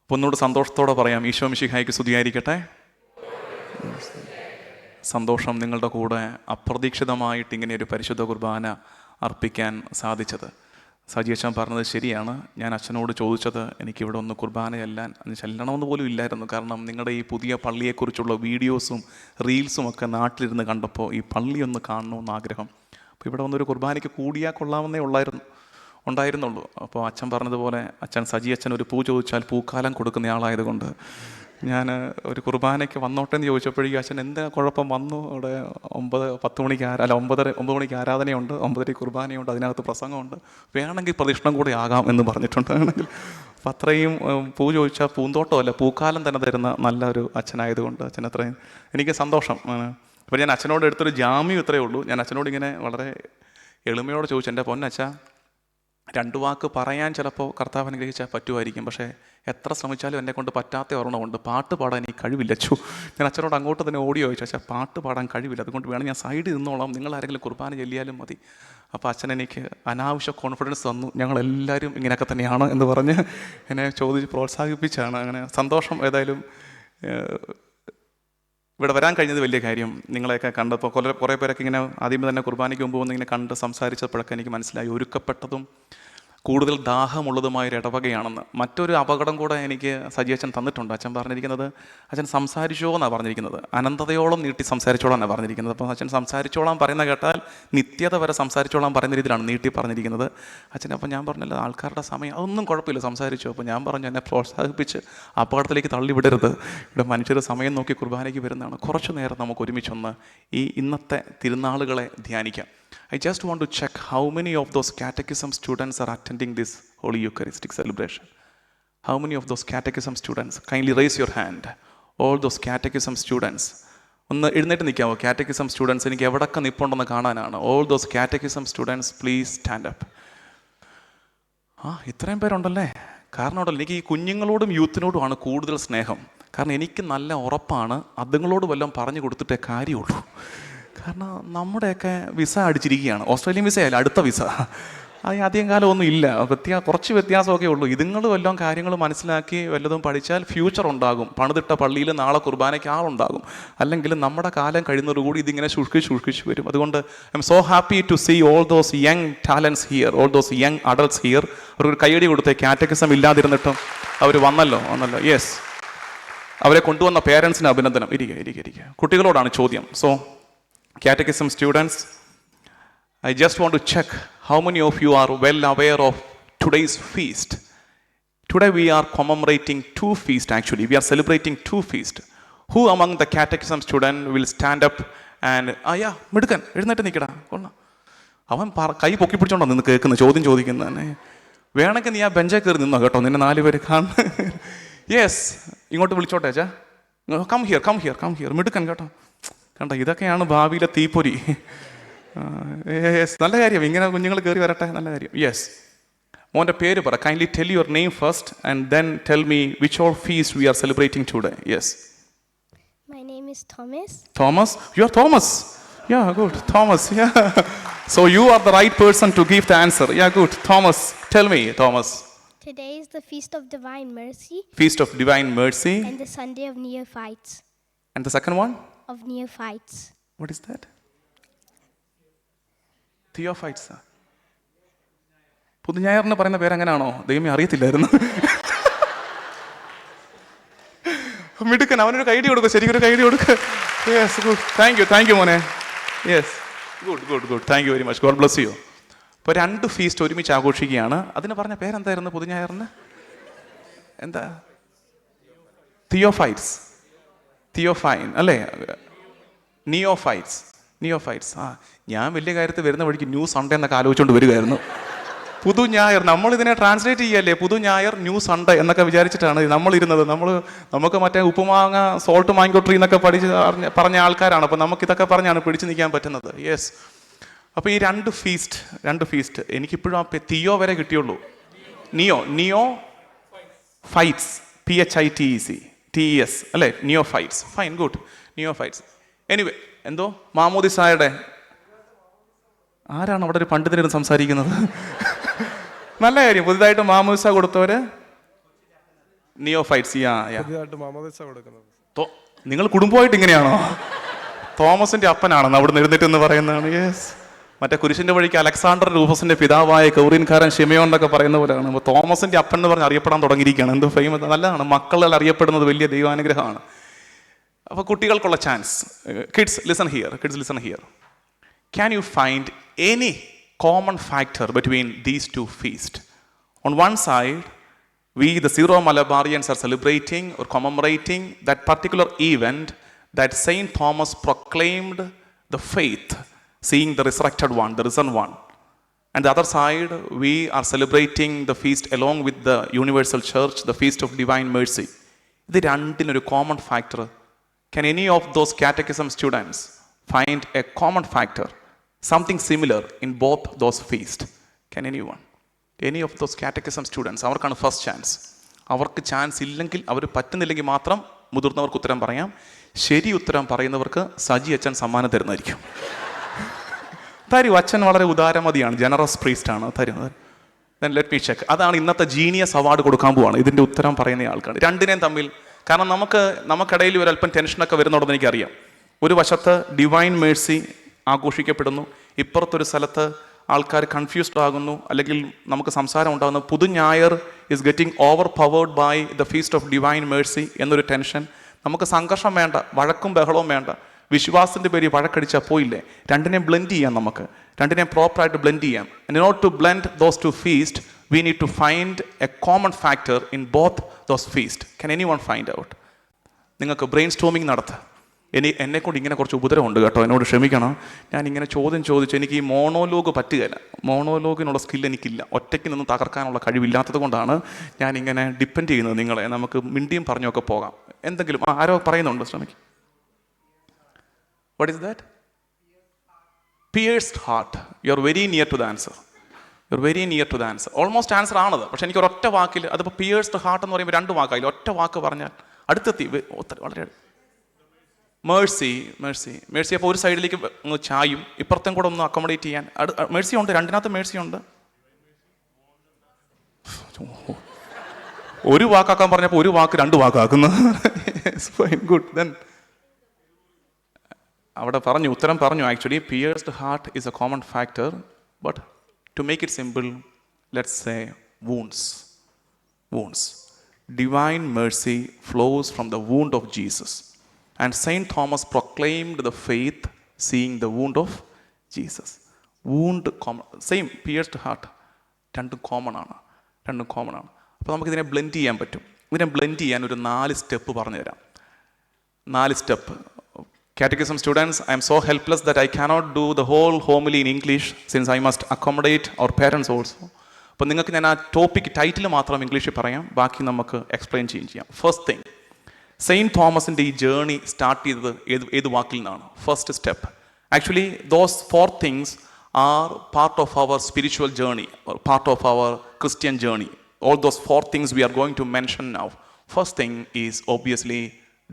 അപ്പോൾ ഒന്നുകൂടെ സന്തോഷത്തോടെ പറയാം, ഈശോ മിശിഹായ്ക്ക് സ്തുതിയായിരിക്കട്ടെ. സന്തോഷം നിങ്ങളുടെ കൂടെ അപ്രതീക്ഷിതമായിട്ട് ഇങ്ങനെ ഒരു പരിശുദ്ധ കുർബാന അർപ്പിക്കാൻ സാധിച്ചത്. സജിയച്ഛൻ പറഞ്ഞത് ശരിയാണ്. ഞാൻ അച്ഛനോട് ചോദിച്ചത് എനിക്കിവിടെ ഒന്ന് കുർബാന ചെല്ലണമെന്ന് പോലും ഇല്ലായിരുന്നു. കാരണം നിങ്ങളുടെ ഈ പുതിയ പള്ളിയെക്കുറിച്ചുള്ള വീഡിയോസും റീൽസും ഒക്കെ നാട്ടിലിരുന്ന് കണ്ടപ്പോൾ ഈ പള്ളി ഒന്ന് കാണണമെന്ന് ആഗ്രഹം. അപ്പോൾ ഇവിടെ വന്നൊരു കുർബാനയ്ക്ക് കൂടിയാൽ കൊള്ളാമെന്നേ ഉണ്ടായിരുന്നുള്ളൂ. അപ്പോൾ അച്ഛൻ പറഞ്ഞതുപോലെ സജി അച്ഛൻ ഒരു പൂ ചോദിച്ചാൽ പൂക്കാലം കൊടുക്കുന്ന ആളായതുകൊണ്ട് ഞാൻ ഒരു കുർബാനയ്ക്ക് വന്നോട്ടെ എന്ന് ചോദിച്ചപ്പോഴേക്കും അച്ഛൻ എന്താ കുഴപ്പം, വന്നു. അവിടെ 9 മണിക്ക് ആരാധനയുണ്ട്, 9:30 കുർബാനയുണ്ട്, അതിനകത്ത് പ്രസംഗമുണ്ട്, വേണമെങ്കിൽ പ്രദക്ഷിണം കൂടെ ആകാം എന്ന് പറഞ്ഞിട്ടുണ്ട്. ആണെങ്കിൽ അപ്പം അത്രയും പൂ ചോദിച്ചാൽ പൂന്തോട്ടമല്ല പൂക്കാലം തന്നെ തരുന്ന നല്ലൊരു അച്ഛനായതുകൊണ്ട് അച്ഛൻ അത്രയും എനിക്ക് സന്തോഷം. അപ്പോൾ ഞാൻ അച്ഛനോട് എടുത്തൊരു ജാമ്യം ഇത്രയേ ഉള്ളൂ. ഞാൻ അച്ഛനോട് ഇങ്ങനെ വളരെ എളിമയോടെ ചോദിച്ചു, എൻ്റെ പൊന്നച്ഛ 2 വാക്ക് പറയാൻ ചിലപ്പോൾ കർത്താവ് അനുഗ്രഹിച്ചാൽ പറ്റുമായിരിക്കും, പക്ഷേ എത്ര ശ്രമിച്ചാലും എന്നെ കൊണ്ട് പറ്റാത്ത ഒരെണ്ണമുണ്ട്, പാട്ട് പാടാൻ എനിക്ക് കഴിവില്ല. ഞാൻ അച്ഛനോട് അങ്ങോട്ട് തന്നെ ഓടി ചോദിച്ചു, അച്ഛാ പാട്ട് പാടാൻ കഴിവില്ല, അതുകൊണ്ട് വേണം ഞാൻ സൈഡിൽ നിന്നോളാം, നിങ്ങൾ ആരെങ്കിലും കുർബാന ചൊല്ലിയാലും മതി. അപ്പോൾ അച്ഛൻ എനിക്ക് അനാവശ്യ കോൺഫിഡൻസ് തന്നു, ഞങ്ങളെല്ലാവരും ഇങ്ങനെയൊക്കെ തന്നെയാണ് എന്ന് പറഞ്ഞ് എന്നെ ചോദിച്ച് പ്രോത്സാഹിപ്പിച്ചാണ്. അങ്ങനെ സന്തോഷം. ഏതായാലും ഇവിടെ വരാൻ കഴിഞ്ഞത് വലിയ കാര്യം. നിങ്ങളെയൊക്കെ കണ്ടപ്പോൾ കുറേ പേരൊക്കെ ഇങ്ങനെ ആദ്യമേ തന്നെ കുർബാനയ്ക്ക് മുമ്പ് വന്ന് ഇങ്ങനെ കണ്ട് സംസാരിച്ചപ്പോഴൊക്കെ എനിക്ക് മനസ്സിലായി ഒരുക്കപ്പെട്ടതും കൂടുതൽ ദാഹമുള്ളതുമായൊരു ഇടവകയാണെന്ന്. മറ്റൊരു അപകടം കൂടെ എനിക്ക് സജി അച്ഛൻ തന്നിട്ടുണ്ട്. അച്ഛൻ പറഞ്ഞിരിക്കുന്നത്, അച്ഛൻ സംസാരിച്ചോ എന്നാണ് പറഞ്ഞിരിക്കുന്നത്, അനന്തതയോളം നീട്ടി സംസാരിച്ചോളാം എന്നാണ് പറഞ്ഞിരിക്കുന്നത്. അപ്പോൾ അച്ഛൻ സംസാരിച്ചോളാം പറയുന്ന കേട്ടാൽ നിത്യത വരെ സംസാരിച്ചോളാം പറയുന്ന രീതിയിലാണ് നീട്ടി പറഞ്ഞിരിക്കുന്നത് അച്ഛൻ. അപ്പോൾ ഞാൻ പറഞ്ഞല്ലോ ആൾക്കാരുടെ സമയം അതൊന്നും കുഴപ്പമില്ല, സംസാരിച്ചു. അപ്പോൾ ഞാൻ പറഞ്ഞു, എന്നെ പ്രോത്സാഹിപ്പിച്ച് അപകടത്തിലേക്ക് തള്ളിവിടരുത്, ഇവിടെ മനുഷ്യർ സമയം നോക്കി കുർബാനയ്ക്ക് വരുന്നതാണ്, കുറച്ചു നേരം നമുക്ക് ഒരുമിച്ചൊന്ന് ഈ ഇന്നത്തെ തിരുനാളുകളെ ധ്യാനിക്കാം. I just want to check how many of those catechism students are attending this Holy Eucharistic celebration. How many of those catechism students? Kindly raise your hand. All those catechism students. ഒന്ന് എഴുന്നേറ്റ് നിൽക്കാമോ? Catechism students എനിക്ക് എവിടെയൊക്കെ നിൽപ്പുണ്ടെന്ന് കാണാനാണ്. All those catechism students, please stand up. ഇത്രയും പേരുണ്ടല്ലേ? കാരണം ഉണ്ടല്ലോ, എനിക്ക് ഈ കുഞ്ഞുങ്ങളോടും യൂത്തിനോടുമാണ് കൂടുതൽ സ്നേഹം. കാരണം എനിക്ക് നല്ല ഉറപ്പാണ് അതുങ്ങളോട് വല്ലതും പറഞ്ഞു കൊടുത്തിട്ടേ കാര്യമുള്ളൂ. കാരണം നമ്മുടെയൊക്കെ വിസ അടിച്ചിരിക്കുകയാണ്. ഓസ്ട്രേലിയൻ വിസയല്ല, അടുത്ത വിസ. അത് അധികം കാലമൊന്നും ഇല്ല, കുറച്ച് വ്യത്യാസമൊക്കെ ഉള്ളൂ. ഇതുങ്ങൾ വല്ലതും കാര്യങ്ങൾ മനസ്സിലാക്കി വല്ലതും പഠിച്ചാൽ ഫ്യൂച്ചർ ഉണ്ടാകും. പണിതിട്ട പള്ളിയിൽ നാളെ കുർബാനയ്ക്ക് ആളുണ്ടാകും. അല്ലെങ്കിൽ നമ്മുടെ കാലം കഴിയുന്നതോടുകൂടി ഇതിങ്ങനെ ശുഷ്കിച്ച് വരും. അതുകൊണ്ട് I am so happy to see all those young talents here, all those young adults here. അവർക്ക് കൈയടി കൊടുത്തേ, കാറ്റക്കിസം ഇല്ലാതിരുന്നിട്ടും അവർ വന്നല്ലോ. യെസ്, അവരെ കൊണ്ടുവന്ന പേരൻസിന് അഭിനന്ദനം. ഇരിക്കുക. കുട്ടികളോടാണ് ചോദ്യം. So catechism students, I just want to check how many of you are well aware of today's feast. Today we are commemorating 2 feasts actually. We are celebrating 2 feasts. Who among the catechism student will stand up and മിടുക്കൻ എഴുന്നേറ്റ് നിൽക്കടാ, കൊള്ളാം. അവൻ കൈ പൊക്കി പിടിച്ചോണ്ടോ നിന്ന് കേൾക്കുന്ന ചോദ്യം ചോദിക്കുന്നതന്നെ. വേണമെങ്കിൽ നീ ആ ബെഞ്ചേ കയറി നിന്നോ കേട്ടോ, നിന്നെ 4 പേര് കാണും. യെസ്, ഇങ്ങോട്ട് വിളിച്ചോട്ടെ അച്ഛാ, കം ഹിയർ. മിടുക്കൻ കേട്ടോ. കണ്ടോ, ഇതൊക്കെയാണ് ഭാവിയിലെ തീപ്പൊരി. നല്ല കാര്യം, ഇങ്ങനെ കുഞ്ഞുങ്ങൾ കയറി വരട്ടെ, നല്ല കാര്യം. യെസ്, മോൻ്റെ പേര് പറ. Kindly tell your name first and then tell me which all feast we are celebrating today. Yes, My name is Thomas. Thomas? You are Thomas? Yeah, good. Thomas, yeah. So you are the right person to give the answer. Yeah, good. Thomas, tell me, Thomas. Today is the Feast of Divine Mercy. Feast of Divine Mercy. And the Sunday of Neophytes. And the second one? Of Neophytes. What is that? Theophytes. പുതുഞായറിന് പറയുന്ന പേരങ്ങനാണോ? ദൈവമേ, അറിയത്തില്ലായിരുന്നു. മിടുക്കൻ, അവനൊരു കൈഡി കൊടുക്കുക, ശരിക്കൊരു കൈഡി കൊടുക്കുക. Yes, good. Thank you മോനെ. Yes, good. Thank you very much. God bless you. ഇപ്പോൾ 2 ഫീസ്റ്റ് ഒരുമിച്ച് ആഘോഷിക്കുകയാണ്. അതിന് പറഞ്ഞ പേരെന്തായിരുന്നു പുതുഞായറിന്? എന്താ? തിയോഫൈൻ അല്ലേ? നിയോഫൈറ്റ്സ്. ഞാൻ വലിയ കാര്യത്തിൽ വരുന്ന വഴിക്ക് ന്യൂ സൺഡേ എന്നൊക്കെ ആലോചിച്ചുകൊണ്ട് വരികയായിരുന്നു. പുതു ഞായർ, നമ്മളിതിനെ ട്രാൻസ്ലേറ്റ് ചെയ്യല്ലേ, പുതു ഞായർ ന്യൂ സൺഡേ എന്നൊക്കെ വിചാരിച്ചിട്ടാണ് നമ്മളിരുന്നത്. നമുക്ക് മറ്റേ ഉപ്പുമാങ്ങ സോൾട്ട് മാങ്കോട്രി എന്നൊക്കെ പറഞ്ഞ ആൾക്കാരാണ്. അപ്പോൾ നമുക്കിതൊക്കെ പറഞ്ഞാണ് പിടിച്ചു നിൽക്കാൻ പറ്റുന്നത്. യെസ്, അപ്പോൾ ഈ 2 ഫീസ്റ്റ് എനിക്കിപ്പോഴും ആ തിയോ വരെ കിട്ടിയുള്ളൂ. നിയോ ഫൈറ്റ്സ്, PHITES അല്ലേ? Neophytes. Fine, good. Neophytes. Anyway, എന്തോ മാമോദിസായുടെ ആരാണ് അവിടെ ഒരു പണ്ഡിതനിരുന്ന് സംസാരിക്കുന്നത്? നല്ല കാര്യം. പുതുതായിട്ട് മാമോദിസ കൊടുത്തവര് നിയോഫൈറ്റ്സ്. പുതിയതായിട്ട് മാമോദിസ കൊടുക്കുന്നത്. നിങ്ങൾ കുടുംബമായിട്ട് ഇങ്ങനെയാണോ? തോമസിന്റെ അപ്പനാണെന്ന് അവിടെ നിന്ന് എഴുന്നേറ്റ് എന്ന് പറയുന്നതാണ്. യെസ്, മറ്റേ കുരിശിന്റെ വഴിക്ക് അലക്സാണ്ടർ രൂപസിന്റെ പിതാവായ കൗറിൻകാരൻ ഷിമയോൻ എന്നൊക്കെ പറയുന്ന പോലെയാണ്. അപ്പോൾ തോമസിന്റെ അപ്പൻ എന്ന് പറഞ്ഞ് അറിയപ്പെടാൻ തുടങ്ങിയിരിക്കുകയാണ്. എന്ത് ഫേമസ്, നല്ലതാണ്. മക്കളിൽ അറിയപ്പെടുന്നത് വലിയ ദൈവാനുഗ്രഹമാണ്. അപ്പോൾ കുട്ടികൾക്കുള്ള chance. Kids listen here. Can you find any common factor between these two feasts? On one side, we the Syro-Malabarians are celebrating or commemorating that particular event that Saint Thomas proclaimed the faith, seeing the resurrected one, the risen one. And the other side, we are celebrating the feast along with the Universal Church, the Feast of Divine Mercy. ഇത് രണ്ടിനൊരു common factor. Can any of those catechism students find a common factor, something similar in both those feasts? Can anyone? Any of those catechism students, അവർക്കാണ് first chance. അവർക്ക് chance ഇല്ലെങ്കിൽ, അവർ പറ്റുന്നില്ലെങ്കിൽ മാത്രം മുതിർന്നവർക്ക് ഉത്തരം പറയാം. ശരി ഉത്തരം പറയുന്നവർക്ക് സജി അച്ഛൻ സമ്മാനം തരുന്നതായിരിക്കും. തരും. അച്ഛൻ വളരെ ഉദാരമതിയാണ്, ജനറസ് പ്രീസ്റ്റ് ആണ്. തരും. Then let me check. അതാണ് ഇന്നത്തെ ജീനിയസ് അവാർഡ് കൊടുക്കാൻ പോവാണ് ഇതിൻ്റെ ഉത്തരം പറയുന്ന ആൾക്കാണ്. രണ്ടിനെയും തമ്മിൽ, കാരണം നമുക്കിടയിൽ ഒരല്പം ടെൻഷനൊക്കെ വരുന്നുണ്ടെന്ന് എനിക്കറിയാം. ഒരു വശത്ത് ഡിവൈൻ മേഴ്സി ആഘോഷിക്കപ്പെടുന്നു, ഇപ്പുറത്തൊരു സ്ഥലത്ത് ആൾക്കാർ കൺഫ്യൂസ്ഡ് ആകുന്നു, അല്ലെങ്കിൽ നമുക്ക് സംസാരം ഉണ്ടാകുന്നു. പുതുഞായർ is getting overpowered by the feast of divine mercy എന്നൊരു ടെൻഷൻ. നമുക്ക് സംഘർഷം വേണ്ട, വഴക്കും ബഹളവും വേണ്ട. വിശ്വാസത്തിൻ്റെ പേര് വഴക്കടിച്ചാൽ പോയില്ലേ. രണ്ടിനെയും ബ്ലെൻഡ് ചെയ്യാം, നമുക്ക് രണ്ടിനെയും പ്രോപ്പറായിട്ട് ബ്ലെൻഡ് ചെയ്യാം. And in order to blend those two feasts, we need to find a common factor in both those feasts. Can anyone find out? നിങ്ങൾക്ക് ബ്രെയിൻ സ്റ്റോമിങ് നടത്താം. എന്നെക്കൊണ്ട് ഇങ്ങനെ കുറച്ച് ഉപദ്രവമുണ്ട് കേട്ടോ, എന്നോട് ക്ഷമിക്കണം. ഞാൻ ഇങ്ങനെ ചോദ്യം ചോദിച്ചു, എനിക്ക് ഈ മോണോലോഗ് പറ്റുകയില്ല. മോണോലോഗിനുള്ള സ്കിൽ എനിക്കില്ല, ഒറ്റയ്ക്ക് നിന്ന് തകർക്കാനുള്ള കഴിവില്ലാത്തത് കൊണ്ടാണ് ഞാൻ ഇങ്ങനെ ഡിപ്പെൻഡ് ചെയ്യുന്നത് നിങ്ങളെ. നമുക്ക് മിണ്ടിയും പറഞ്ഞൊക്കെ പോകാം. എന്തെങ്കിലും ആരോ പറയുന്നുണ്ട്, ശ്രമിക്കും. What is that? Pierced heart. You are very near to the answer. You are very near to the answer. Almost answer ആണത്. പക്ഷെ എനിക്ക് ഒരൊറ്റ വാക്കിൽ, അതിപ്പോൾ പിയേഴ്സ്ഡ് ഹാർട്ട് എന്ന് പറയുമ്പോൾ രണ്ട് വാക്കായില്ല, ഒറ്റ വാക്ക് പറഞ്ഞാൽ അടുത്തെത്തി. വളരെ മേഴ്സി. അപ്പോൾ ഒരു സൈഡിലേക്ക് ഒന്ന് ചായും, ഇപ്പുറത്തും കൂടെ ഒന്ന് അക്കോമഡേറ്റ് ചെയ്യാൻ മേഴ്സി ഉണ്ട്. രണ്ടിനകത്ത് മേഴ്സി ഉണ്ട്. ഒരു വാക്കാക്കാൻ പറഞ്ഞപ്പോൾ ഒരു വാക്ക് രണ്ട് വാക്കാക്കുന്നു. ഗുഡ്. ദെൻ അവിടെ പറഞ്ഞു, ഉത്തരം പറഞ്ഞു. Actually pierced heart is a common factor, but to make it simple, let's say wounds. Divine mercy flows from the wound of Jesus. And Saint Thomas proclaimed the faith seeing the wound of Jesus. Wound, same, pierced heart. രണ്ടും common ആണ്. അപ്പോൾ നമുക്കിതിനെ blend ചെയ്യാൻ പറ്റും. ഇതിനെ blend ചെയ്യാൻ ഒരു 4 step പറഞ്ഞു തരാം. 4 step. Catechism students, I am so helpless that I cannot do the whole homily in English since I must accommodate our parents also. അപ്പോൾ നിങ്ങൾക്ക് ഞാൻ ആ ടോപ്പിക് ടൈറ്റിൽ മാത്രം ഇംഗ്ലീഷിൽ പറയാം, ബാക്കി നമുക്ക് എക്സ്പ്ലെയിൻ ചെയ്യാം. ഫസ്റ്റ് തിങ്, സെയിൻറ്റ് തോമസിൻ്റെ ഈ ജേർണി സ്റ്റാർട്ട് ചെയ്തത് ഏത് വാക്കിൽ നിന്നാണ്? First step. Actually those 4 things are part of our spiritual journey, part of our Christian journey. All those 4 things we are going to mention now. First thing is obviously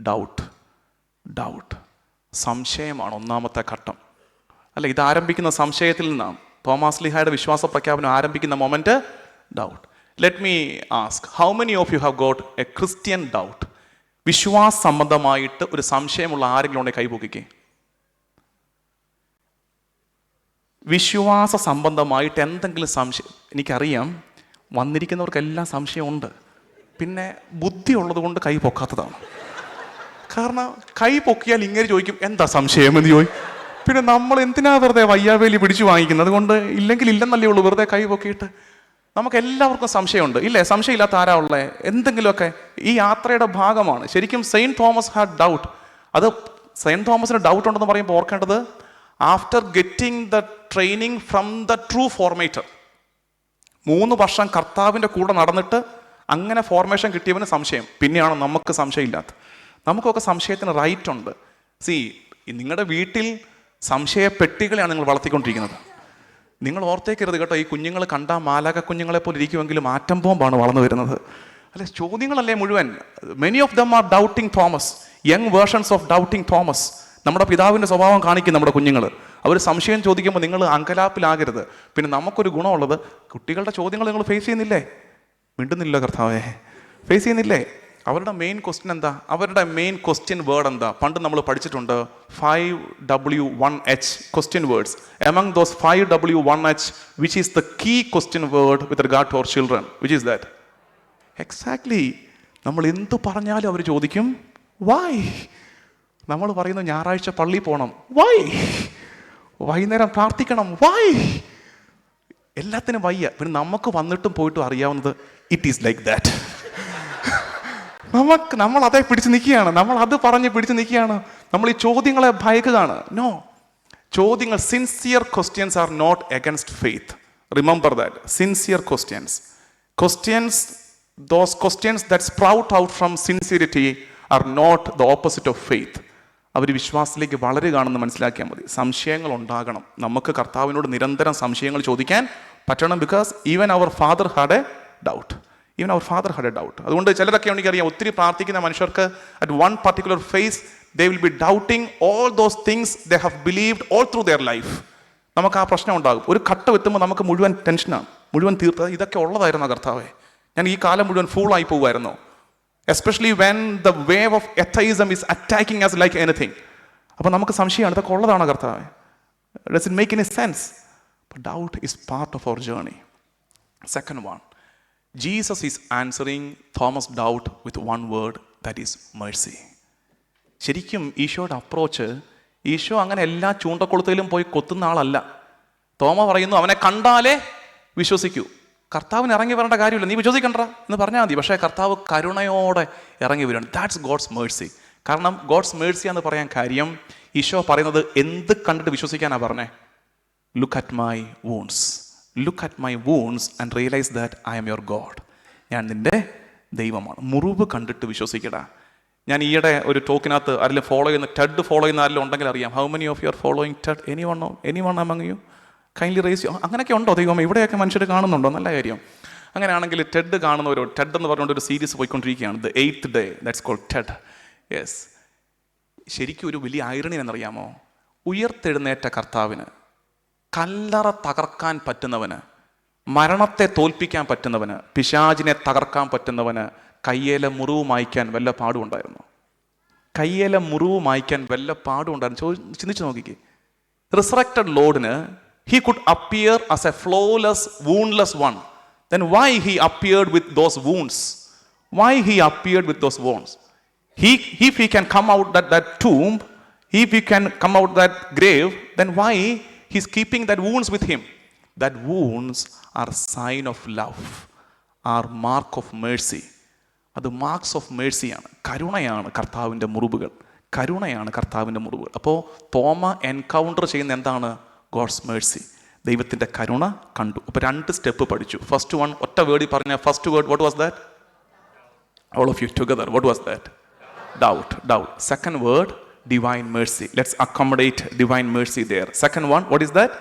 doubt. സംശയമാണ് ഒന്നാമത്തെ ഘട്ടം. അല്ല, ഇത് ആരംഭിക്കുന്ന സംശയത്തിൽ നിന്നാണ്. തോമാസ് ലീഹായുടെ വിശ്വാസ പ്രഖ്യാപനം ആരംഭിക്കുന്ന moment doubt. Let me ask, how many of you have got A Christian doubt? വിശ്വാസ സംബന്ധമായിട്ട് ഒരു സംശയമുള്ള ആരെങ്കിലും ഉണ്ടെങ്കിൽ കൈപൊക്കിക്കേ. വിശ്വാസ സംബന്ധമായിട്ട് എന്തെങ്കിലും സംശയം? എനിക്കറിയാം വന്നിരിക്കുന്നവർക്കെല്ലാം സംശയമുണ്ട്, പിന്നെ ബുദ്ധി ഉള്ളത് കൊണ്ട് കൈ പൊക്കാത്തതാണ്. കാരണം കൈ പൊക്കിയാൽ ഇങ്ങനെ ചോദിക്കും, എന്താ സംശയം എന്ന് ചോദിക്കും. പിന്നെ നമ്മൾ എന്തിനാ വെറുതെ വയ്യാവേലി പിടിച്ചു വാങ്ങിക്കുന്നത്? അതുകൊണ്ട് ഇല്ലെങ്കിൽ ഇല്ലെന്നല്ലേ ഉള്ളൂ, വെറുതെ കൈ പൊക്കിയിട്ട്. നമുക്ക് എല്ലാവർക്കും സംശയമുണ്ട്, ഇല്ലേ? സംശയമില്ലാത്ത ആരാ ഉള്ളത്? എന്തെങ്കിലുമൊക്കെ ഈ യാത്രയുടെ ഭാഗമാണ്. ശരിക്കും സെയിൻറ്റ് തോമസ് ഹാഡ് ഡൗട്ട്. അത് സെയിൻറ്റ് തോമസിന് ഡൗട്ട് ഉണ്ടെന്ന് പറയുമ്പോൾ ഓർക്കേണ്ടത്, after getting the training from the true formator, 3 വർഷം കർത്താവിൻ്റെ കൂടെ നടന്നിട്ട് അങ്ങനെ ഫോർമേഷൻ കിട്ടിയവന് സംശയം. പിന്നെയാണ് നമുക്ക് സംശയമില്ലാത്ത. നമുക്കൊക്കെ സംശയത്തിന് റൈറ്റ് ഉണ്ട്. നിങ്ങളുടെ വീട്ടിൽ സംശയപ്പെട്ടികളെയാണ് നിങ്ങൾ വളർത്തിക്കൊണ്ടിരിക്കുന്നത്. നിങ്ങൾ ഓർത്തേക്കരുത് കേട്ടോ, ഈ കുഞ്ഞുങ്ങൾ കണ്ടാൽ മാലാക കുഞ്ഞുങ്ങളെ പോലെ ഇരിക്കുമെങ്കിലും ആറ്റം ബോംബാണ് വളർന്നു വരുന്നത്. അല്ലെ, ചോദ്യങ്ങളല്ലേ മുഴുവൻ. Many of them are doubting Thomas, young versions of doubting Thomas. നമ്മുടെ പിതാവിൻ്റെ സ്വഭാവം കാണിക്കും നമ്മുടെ കുഞ്ഞുങ്ങൾ. അവർ സംശയം ചോദിക്കുമ്പോൾ നിങ്ങൾ അങ്കലാപ്പിലാകരുത്. പിന്നെ നമുക്കൊരു ഗുണമുള്ളത്, കുട്ടികളുടെ ചോദ്യങ്ങൾ നിങ്ങൾ ഫേസ് ചെയ്യുന്നില്ലേ? മിണ്ടുന്നില്ല കർത്താവേ, ഫേസ് ചെയ്യുന്നില്ലേ? അവരുടെ മെയിൻ ക്വസ്റ്റ്യൻ എന്താ? അവരുടെ മെയിൻ ക്വസ്റ്റ്യൻ വേർഡ് എന്താ? പണ്ട് നമ്മൾ പഠിച്ചിട്ടുണ്ട് 5W1H question words. Among those 5W1H which is the key question word with regard to our children, which is that? Exactly. നമ്മൾ എന്ത് പറഞ്ഞാലും അവർ ചോദിക്കും വൈ. നമ്മൾ പറയുന്നു ഞായറാഴ്ച പള്ളിയിൽ പോകണം, വൈ. വൈകുന്നേരം പ്രാർത്ഥിക്കണം, വൈ. എല്ലാത്തിനും വയ്യ. പിന്നെ നമുക്ക് വന്നിട്ടും പോയിട്ടും അറിയാവുന്നത് ഇറ്റ് ഈസ് ലൈക്ക് ദാറ്റ്. നമ്മൾ അതേ പിടിച്ച് നിൽക്കുകയാണ്, നമ്മൾ അത് പറഞ്ഞ് പിടിച്ച് നിൽക്കുകയാണ്. നമ്മൾ ഈ ചോദ്യങ്ങളെ ഭയക്കുകയാണ്. നോ, ചോദ്യങ്ങൾ, sincere questions are not against faith. Remember that. Sincere questions, those questions that sprout out from sincerity are not the opposite of faith. അവർ വിശ്വാസത്തിലേക്ക് വളരുകയാണെന്ന് മനസ്സിലാക്കിയാൽ മതി. സംശയങ്ങൾ ഉണ്ടാകണം. നമുക്ക് കർത്താവിനോട് നിരന്തരം സംശയങ്ങൾ ചോദിക്കാൻ പറ്റണം. Because even our father had a doubt. അതുകൊണ്ട് ചിലരൊക്കെ എനിക്കറിയാം, ഒത്തിരി പ്രാർത്ഥിക്കുന്ന മനുഷ്യർക്ക് at one particular phase they will be doubting all those things they have believed all through their life. നമുക്ക് ആ പ്രശ്നം ഉണ്ടാകും. ഒരു ഘട്ടം എത്തുമ്പോൾ നമുക്ക് മുഴുവൻ ടെൻഷനാണ്, മുഴുവൻ തീർത്തത് ഇതൊക്കെ ഉള്ളതായിരുന്നു കർത്താവേ, ഞാൻ ഈ കാലം മുഴുവൻ ഫൂളായി പോകുമായിരുന്നു. Especially when the wave of atheism is attacking us like anything. അപ്പോൾ നമുക്ക് സംശയമാണ്, ഇതൊക്കെ ഉള്ളതാണ് കർത്താവേ. Does it make any sense? Doubt is part of our journey. Second one, Jesus is answering Thomas doubt with one word, that is mercy. ശരിക്കും ഈശോയുടെ approach, Isho അങ്ങനെ എല്ലാ ചൂണ്ടക്കൊളുത്തിലും പോയി കൊത്തുന്ന ആളല്ല. തോമ പറയുന്നു അവനെ കണ്ടാലേ വിശ്വസിക്കൂ. കർത്താവിന് ഇറങ്ങി വരേണ്ട കാര്യമില്ല, നീ വിശ്വസിക്കണ്ട എന്ന് പറഞ്ഞാൽ മതി. പക്ഷേ കർത്താവ് കരുണയോടെ ഇറങ്ങി വരികയാണ്. That's God's mercy. കാരണം ഗോഡ്സ് മേഴ്സി എന്ന് പറയാൻ കാര്യം, ഈശോ പറയുന്നത് എന്ത് കണ്ടിട്ട് വിശ്വസിക്കാനാണ് പറഞ്ഞേ? Look at my wounds and realise that I am your God. ഞാൻ നിൻ്റെ ദൈവമാണ്. മുറിവ് കണ്ടിട്ട് വിശ്വസിക്കടാ. ഞാൻ ഈയിടെ ഒരു ടോക്കിനകത്ത് ആരെങ്കിലും ഫോളോ ചെയ്യുന്ന ആരെങ്കിലും ഉണ്ടെങ്കിൽ അറിയാം. How many of you are following TED? Anyone among you? Kindly raise you. അങ്ങനെയൊക്കെ ഉണ്ടോ ദൈവം? ഇവിടെയൊക്കെ മനുഷ്യർ കാണുന്നുണ്ടോ? നല്ല കാര്യം. അങ്ങനെയാണെങ്കിൽ ടെഡ് കാണുന്നവരോ, ടെഡ് എന്ന് പറഞ്ഞുകൊണ്ട് ഒരു സീരീസ് പോയിക്കൊണ്ടിരിക്കുകയാണ്, the 8th day, that's called TED. Yes. ശരിക്കും ഒരു വലിയ ഐറണി എന്നറിയാമോ? ഉയർത്തെഴുന്നേറ്റ കർത്താവിന്, കല്ലറ തകർക്കാൻ പറ്റുന്നവന്, മരണത്തെ തോൽപ്പിക്കാൻ പറ്റുന്നവന്, പിശാചിനെ തകർക്കാൻ പറ്റുന്നവന് കയ്യേലെ മുറിവ് മായ്ക്കാൻ വല്ല പാടുണ്ടായിരുന്നു? കയ്യേലെ മുറിവ് മായ്ക്കാൻ വല്ല പാടുണ്ടായിരുന്നു? ചിന്തിച്ചു നോക്കിക്കേ. റിസറക്റ്റഡ് ലോർഡിന് he could appear as a flawless, woundless one. Then why he appeared with those wounds? If he can come out that tomb, if he can come out that grave, then why he's keeping that wounds with him? That wounds are sign of love, are mark of mercy. അത് marks of മേഴ്സിയാണ്. കരുണയാണ് കർത്താവിൻ്റെ മുറിവുകൾ. അപ്പോൾ Thoma encounter ചെയ്യുന്ന എന്താണ്? God's mercy. ദൈവത്തിൻ്റെ കരുണ കണ്ടു. അപ്പോൾ 2 സ്റ്റെപ്പ് പഠിച്ചു. ഫസ്റ്റ് വൺ, ഒറ്റ വേർഡിൽ പറഞ്ഞ first word, what was that? All of you together, what was that? Doubt. Second word, divine mercy. Let's accommodate divine mercy there. Second one, what is that?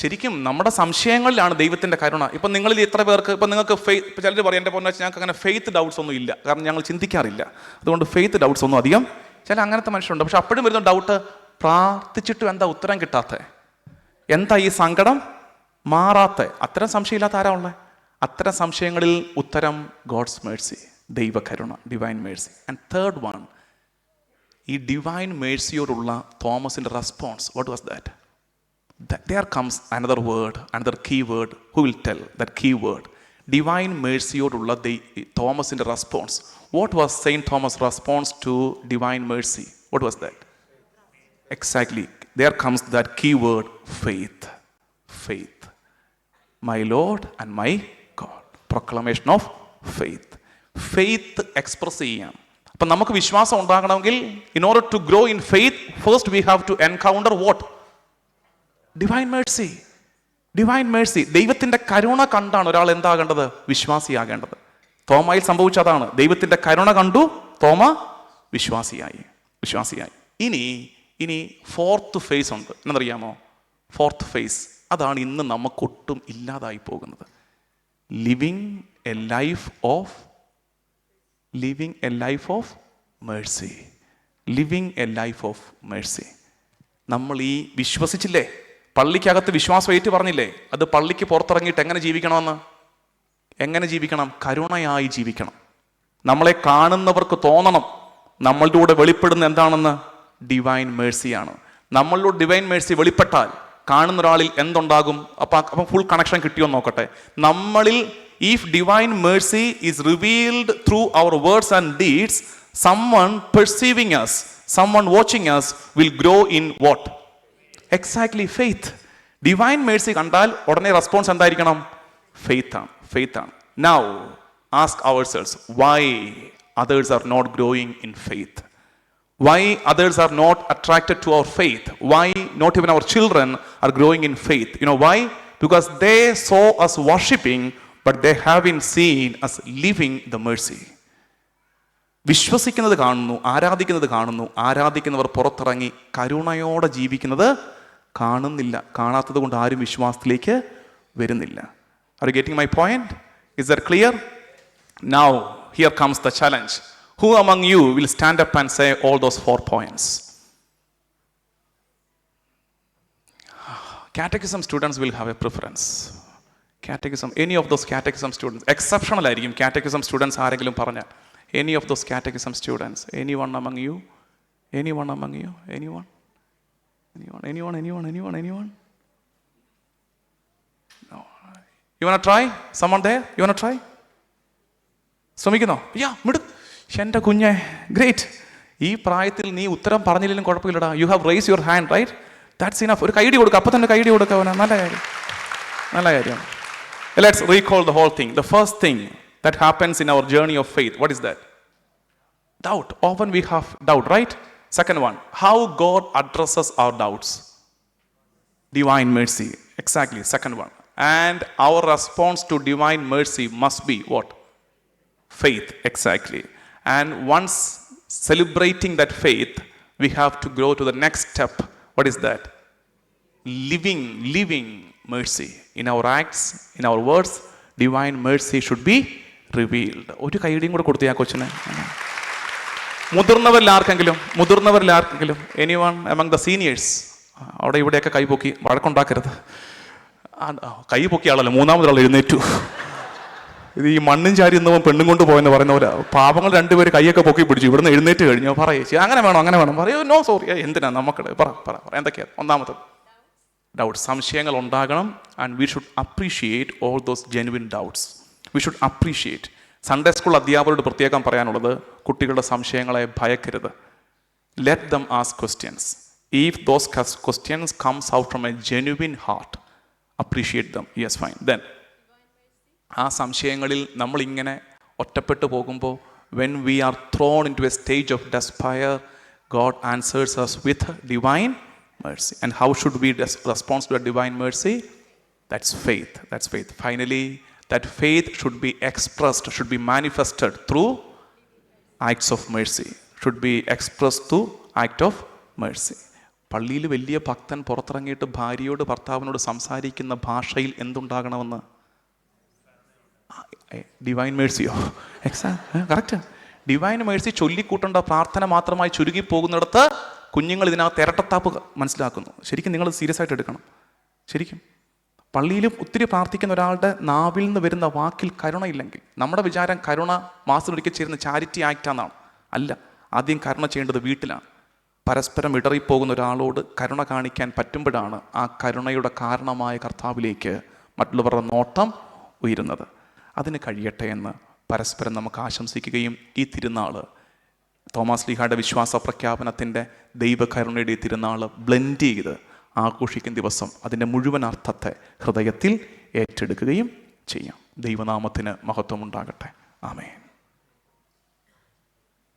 ശരിക്കും നമ്മുടെ സംശയങ്ങളിലാണ് ദൈവത്തിൻ്റെ കരുണ. ഇപ്പം നിങ്ങളിൽ എത്ര പേർക്ക്, ഇപ്പം നിങ്ങൾക്ക് ഇപ്പം ചിലർ പറയും, എൻ്റെ പൊന്നു ഞങ്ങൾക്ക് അങ്ങനെ ഫെയ്ത്ത് ഡൗട്ട്സ് ഒന്നും ഇല്ല, കാരണം ഞങ്ങൾ ചിന്തിക്കാറില്ല, അതുകൊണ്ട് ഫെയ്ത്ത് ഡൗട്ട്സ് ഒന്നും അധികം. ചില അങ്ങനത്തെ മനുഷ്യരുണ്ട്. പക്ഷെ അപ്പോഴും വരുന്ന ഡൗട്ട്, പ്രാർത്ഥിച്ചിട്ടും എന്താ ഉത്തരം കിട്ടാത്ത? എന്താ ഈ സങ്കടം മാറാത്ത? അത്തരം സംശയമില്ലാത്ത ആരാ ഉള്ളത്? അത്തരം സംശയങ്ങളിൽ ഉത്തരം ഗോഡ്സ് മേഴ്സി, ദൈവകരുണ, divine mercy. And third one, ഈ ഡിവൈൻ മേഴ്സിയോടുള്ള തോമസിൻ്റെ response, what was that? There comes another word, another key word. Who will tell that key word? Divine mercyയോടുള്ള തോമസിൻ്റെ response. What was Saint Thomas' response to divine mercy? What was that? Exactly. There comes that key word, faith. My Lord and my God. Proclamation of faith. Faith express ചെയ്യാം. അപ്പം നമുക്ക് വിശ്വാസം ഉണ്ടാകണമെങ്കിൽ, in order to grow in faith, first we have to encounter what? Divine Mercy. ദൈവത്തിൻ്റെ കരുണ കണ്ടാണ് ഒരാൾ എന്താകേണ്ടത്? വിശ്വാസിയാകേണ്ടത്. തോമയിൽ സംഭവിച്ചതാണ്. ദൈവത്തിൻ്റെ കരുണ കണ്ടു, തോമ വിശ്വാസിയായി. ഇനി 4th ഫേസ് ഉണ്ട്. എന്നറിയാമോ? 4th ഫേസ്, അതാണ് ഇന്ന് നമുക്കൊട്ടും ഇല്ലാതായി പോകുന്നത്. Living A life of Mercy. നമ്മൾ ഈ വിശ്വസിച്ചില്ലേ, പള്ളിക്കകത്ത് വിശ്വാസം ഏറ്റു പറഞ്ഞില്ലേ, അത് പള്ളിക്ക് പുറത്തിറങ്ങിയിട്ട് എങ്ങനെ ജീവിക്കണം? കരുണയായി ജീവിക്കണം. നമ്മളെ കാണുന്നവർക്ക് തോന്നണം നമ്മളുടെ വെളിപ്പെടുന്ന എന്താണെന്ന് ഡിവൈൻ മേഴ്സിയാണ്. നമ്മളുടെ ഡിവൈൻ മേഴ്സി വെളിപ്പെട്ടാൽ കാണുന്ന ഒരാളിൽ എന്തുണ്ടാകും? അപ്പം ഫുൾ കണക്ഷൻ കിട്ടിയോ നോക്കട്ടെ. നമ്മളിൽ if divine mercy is revealed through our words and deeds, someone perceiving us, someone watching us will grow in what? Exactly, faith. Divine mercy കണ്ടാൽ ഉടനെ റെസ്പോൺസ് എന്തായിരിക്കണം? faith ആണ്. Now ask ourselves, why others are not growing in faith? Why others are not attracted to our faith? Why not even our children are growing in faith? You know why? Because they saw us worshiping, but they haven't seen us living the mercy. വിശ്വസിക്കുന്നത് കാണുന്നു, ആരാധിക്കുന്നത് കാണുന്നു, ആരാധിക്കുന്നവർ പുറത്തിറങ്ങി കരുണയോടെ ജീവിക്കുന്നത് കാണുന്നില്ല. കാണാത്തത് കൊണ്ട് ആരും വിശ്വാസത്തിലേക്ക് വരുന്നില്ല. Are you getting my point? Is that clear? Now here comes the challenge. Who among you will stand up and say all those 4 points? Catechism students will have a preference. Catechism, any of those catechism students, exceptional ആയിരിക്കും catechism students ആരെങ്കിലും പറഞ്ഞാൽ. Any of those catechism students, anyone among you? Anyone among you? Anyone? No. You want to try? Someone there? You want to try? ശ്രമിക്കുന്നോ? എൻ്റെ കുഞ്ഞെ, great. ഈ പ്രായത്തിൽ നീ ഉത്തരം പറഞ്ഞില്ലെങ്കിലും കുഴപ്പമില്ലടാ. You have raise your hand, right? That's enough. ഒരു കൈഡി കൊടുക്കുക, അപ്പം തന്നെ കൈഡി കൊടുക്കുക. നല്ല കാര്യം. Let's recall the whole thing. The first thing that happens in our journey of faith, what is that? Doubt. Often we have doubt, right? Second one, how God addresses our doubts. Divine mercy. Exactly, second one. And our response to divine mercy must be what? Faith. Exactly. And once celebrating that faith, we have to go to the next step. What is that? Living mercy. In our acts, in our words, divine mercy should be revealed. ഒരു കൈഡിയും കൂടെ കൊടുത്തു ആ കൊച്ചിനെ. മുതിർന്നവരിൽ ആർക്കെങ്കിലും anyone among the seniors? അവിടെ ഇവിടെയൊക്കെ കൈപൊക്കി വഴക്കുണ്ടാക്കരുത്. കൈ പൊക്കിയ ആളല്ല, മൂന്നാമതൊരാൾ എഴുന്നേറ്റു. ഇത് ഈ മണ്ണും ചാരി എന്നവൻ പെണ്ണും കൊണ്ട് പോയെന്ന് പറയുന്ന പോലെ പാപങ്ങൾ രണ്ടുപേര് കൈയൊക്കെ പൊക്കി പിടിച്ചു. ഇവിടുന്ന് എഴുന്നേറ്റ് കഴിഞ്ഞു പറയേച്ചി അങ്ങനെ വേണം പറയൂ. നോ സോറി, എന്തിനാ നമുക്കിടെ പറ എന്തൊക്കെയാണ്? ഒന്നാമത്തത് ഡൗട്ട്സ്, സംശയങ്ങൾ ഉണ്ടാകണം. And we should appreciate all those genuine doubts. We should appreciate. Sunday school അധ്യാപകരോട് പ്രത്യേകം പറയാനുള്ളത്, കുട്ടികളുടെ സംശയങ്ങളെ ഭയക്കരുത്. Let them ask questions. If those questions comes out from a genuine heart, appreciate them. Yes, fine. Then ആ സംശയങ്ങളിൽ നമ്മളിങ്ങനെ ഒറ്റപ്പെട്ടു പോകുമ്പോൾ, when we are thrown into a stage of despair, God answers us with divine mercy. And how should we respond to a divine mercy? That's faith. Finally, that faith should be expressed, should be manifested through acts of mercy. Act of mercy. പള്ളിയിൽ വലിയ ഭക്തൻ പുറത്തിറങ്ങിയിട്ട് ഭാര്യയോട് ഭർത്താവിനോട് സംസാരിക്കുന്ന ഭാഷയിൽ എന്തുണ്ടാകണമെന്ന്? Divine മേഴ്സിയോ? Correct. Divine Mercy ചൊല്ലിക്കൂട്ടേണ്ട പ്രാർത്ഥന മാത്രമായി ചുരുങ്ങി പോകുന്നിടത്ത് കുഞ്ഞുങ്ങൾ ഇതിനകത്ത് ഇരട്ടത്താപ്പ് മനസ്സിലാക്കുന്നു. ശരിക്കും നിങ്ങൾ സീരിയസ് ആയിട്ട് എടുക്കണം. ശരിക്കും പള്ളിയിലും ഒത്തിരി പ്രാർത്ഥിക്കുന്ന ഒരാളുടെ നാവിൽ നിന്ന് വരുന്ന വാക്കിൽ കരുണയില്ലെങ്കിൽ, നമ്മുടെ വിചാരം കരുണ മാസത്തിലൊരിക്കൽ ചേരുന്ന ചാരിറ്റി ആക്റ്റാണെന്നാണ്. അല്ല, ആദ്യം കരുണ ചെയ്യേണ്ടത് വീട്ടിലാണ്. പരസ്പരം ഇടറിപ്പോകുന്ന ഒരാളോട് കരുണ കാണിക്കാൻ പറ്റുമ്പോഴാണ് ആ കരുണയുടെ കാരണമായ കർത്താവിലേക്ക് മറ്റുള്ളവരുടെ നോട്ടം ഉയരുന്നത്. അതിന് കഴിയട്ടെ എന്ന് പരസ്പരം നമുക്ക് ആശംസിക്കുകയും ഈ തിരുനാൾ തോമാസ് ലീഹായുടെ വിശ്വാസ പ്രഖ്യാപനത്തിൻ്റെ ദൈവകരുണയുടെ ഈ തിരുനാൾ ബ്ലെൻഡ് ചെയ്ത് ആഘോഷിക്കുന്ന ദിവസം അതിൻ്റെ മുഴുവൻ അർത്ഥത്തെ ഹൃദയത്തിൽ ഏറ്റെടുക്കുകയും ചെയ്യാം. ദൈവനാമത്തിന് മഹത്വം ഉണ്ടാകട്ടെ. ആമേൻ.